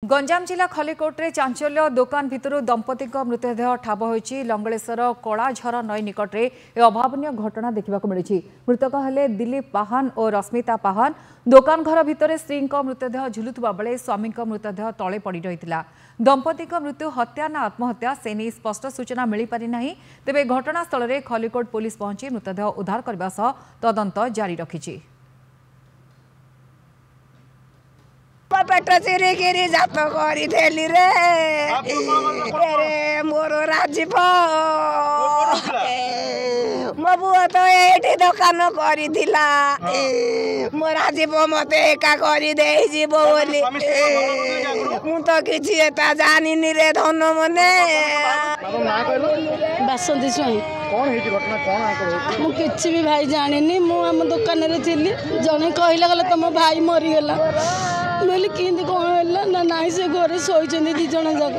गंजाम जिला खलिकोटे चांचल्य दुकान भितर दंपति मृतदेह ठाब होती लंगलेश्वर कलाझर नई निकट में यह अभावन घटना देखा मिली। मृतक हेले दिलीप पाहान और रश्मिता पाहान। दुकान घर भितर स्त्री मृतदेह झुलुवा बेले स्वामी मृतदेह तले पड़ रही। दंपति मृत्यु हत्या ना आत्महत्या से नहीं स्पष्ट सूचना मिल पारिना। तेबे घटनास्थल में खलिकोट पुलिस पहुंची मृतदेह उद्धार करने सह तदंत जारी रखी। पेट चिरी गिरी जात करी देली रे मोर राजीव मो बुआ तो ये दुकान करी दिला मो राजीव मत एका करी दे जीव बोली मु तो किछि एता जानिनी रे धन मने बासंती स्वाई कौन है घटना कौन आकर मु किछि भी भाई जानिनी मु हम दुकान रे थिली जने कहला गला तुम भाई मरी गेला बोले किंदी कौन है ना नाई से घरे शोचंदी दी जण जाक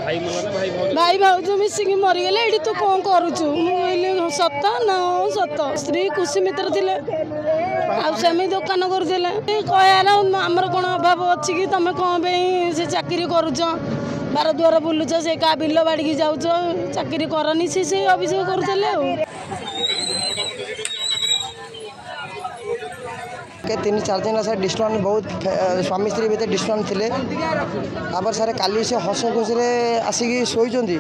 भाई भाउज मिसिकी मरी गेले एडी तू कौन करूछु मु कहले सत ना सत स्त्री खुशी मित्र थिले आ सेमी दुकान कर दिले कहयार हमर कोन अभाव अछि कि तमे कोन बे से चाकरी करूछ बार द्वार बुलुछ से का बिल्लो बाड़ी की जाउछ चाकरी करनी से अभियोग करथले के 3-4 दिन सर डिस्काउंट बहुत स्वामी स्त्री भीतर डिस्काउंट थे तापर सर काली से हस खुशी आसिक शोचती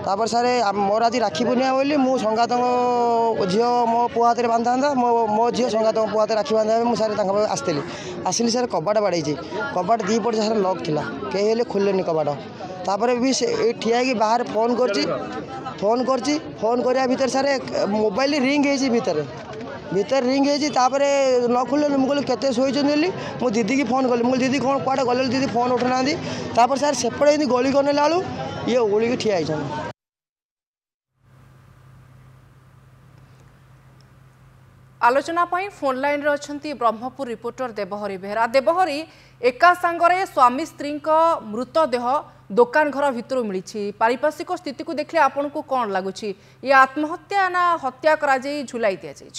तापर सर मोर आज राखी पूर्णिमा बोली मु संगात झील मो पुआ हाथ में बांधा मो झील संगात पुआ हाथ राखी बांधा मुझे आसती आसिली सर कबाट बाड़े कबाट दी पट सर लक थी कहीं खोलेनि कबाट तापर भी ठिया कि बाहर फोन करवा भीतर सर मोबाइल रिंग है भीतर रिंग है न खोल मुझे केते शोचती मो दीदी की फोन कली मुझे दीदी कौन कौटे गले दीदी फोन उठुना तापर सर सेपटे गली करने बेलू ये ओलिकी ठिया होती। आलोचना फोन लाइन रे अछंती ब्रह्मपुर रिपोर्टर देवहरी बेहरा। देवहरी एका सांगरे स्वामी स्त्री मृतदेह दुकान घर भितर मिली पारिपार्श्विक स्थिति को देखले आपन को कौन लगुच ये आत्महत्या ना हत्या करा जाई झुलाई दिया जाई?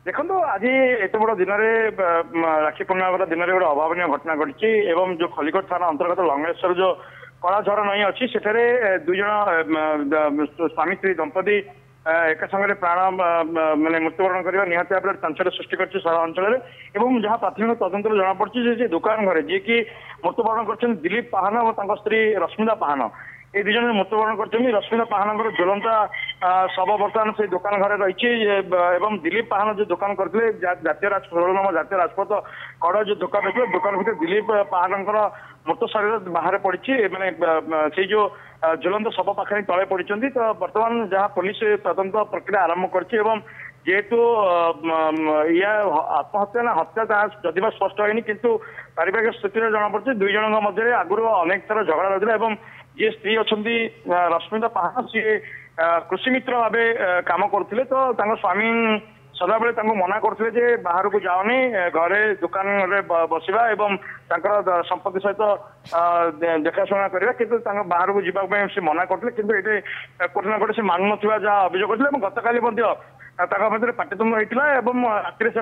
देखो आज एत बड़ दिन में राखी पूर्णिमा दिन में गोटे अभावन घटना घटी एवं जो खलिकोट थाना अंतर्गत लंगेश्वर जो कलाझर नई अच्छी सेठे दुई जन स्वामी स्त्री दंपति एक संगे प्राण माने मृत्युवरण करने निहत भाव में चांचल्य सृष्टि कर सारा अंचल में जहाँ प्राथमिक तदंत जमापड़ी दुकान घर जी की मृत्युवरण कर दिलीप पाहान और स्त्री रश्मिता पाहान ये दुई जन मृत्युवरण कर रश्मिता पाहान ज्वलंता शव बर्तमान से दुकान घर रही दिलीप पाहान जो दुकान करते जातीय जातीय राजपथ कड़ जो दुकान रही दुकान भर दिलीप पाहान मृत शरीर बाहर पड़ी मैंने से जो ज्वलंत शव पाखे तले पड़ी तो बर्तमान जहाँ पुलिस तदंत प्रक्रिया आरंभ कर जेहेतु या आत्महत्या ना हत्या जदि स्पष्ट है किंतु पारिवारिक स्थिति में जमापड़ी दुई जन मध्य आगुरी अनेक थर झगड़ा रही जी स्त्री अच्छा रश्मिता पाहान सी कृषि मित्र भाव कम करते तो स्वामी सदाबले मना करते बाहर को जाओनी घरे दुकान बसवा एवं संपत्ति सहित देखाशुना करवा कि बाहर को जावाई से मना करते किंतु ये कोटे ना कोटे से मानु ना जहाँ अभियोग करते गत काली मध्य पाटितुंड होता है राति से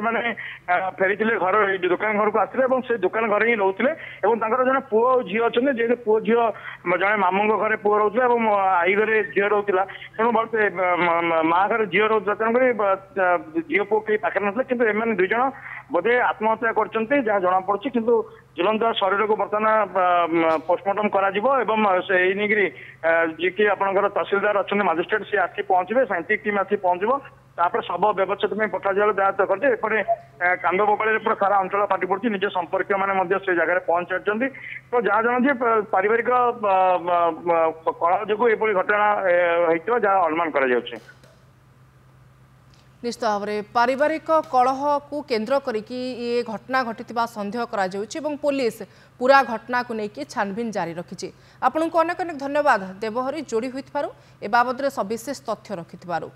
फेरी घर दुकान घर को आसते से दुकान घर ही रोते जन पुओ झी अच्छा जेहतु पुओ झी जड़े मामू घरे पुओ रोला आई घरे झील रोला तेणु माँ घर झील रोला तेणुक झील पुओ कहीं पाखे ना कि दुई जन बोधे आत्महत्या कर जना पड़ी कि ज्वलंत शरीर को बर्तमान पोस्टमार्टम कर जी की आपंकर तहसिलदार अच्छा मजिस्ट्रेट सी आसी पहुंचे साइंटिफिक टीम आसी पहुंचो तापर सब व्यवस्थित में पठा जाए दायित्व करते कांद बोपाड़ी पूरा सारा अंचल फाटी पड़ी निज संपर्क मैंने से जगह पहुंच सारी तो जहाँ जाना पारिवारिक कलह जो ये घटना होता जहाँ अनुमान कर निश्चित भाव में पारिवारिक कलह को केन्द्र करके ये घटना घटी सन्देह कर पुलिस पूरा घटना को लेकिन छानबीन जारी रखी। आपको अनेक अनेक धन्यवाद देवहरी जोड़ी होइथिबारु ए बाबद सविशेष तथ्य रखिथिबारु।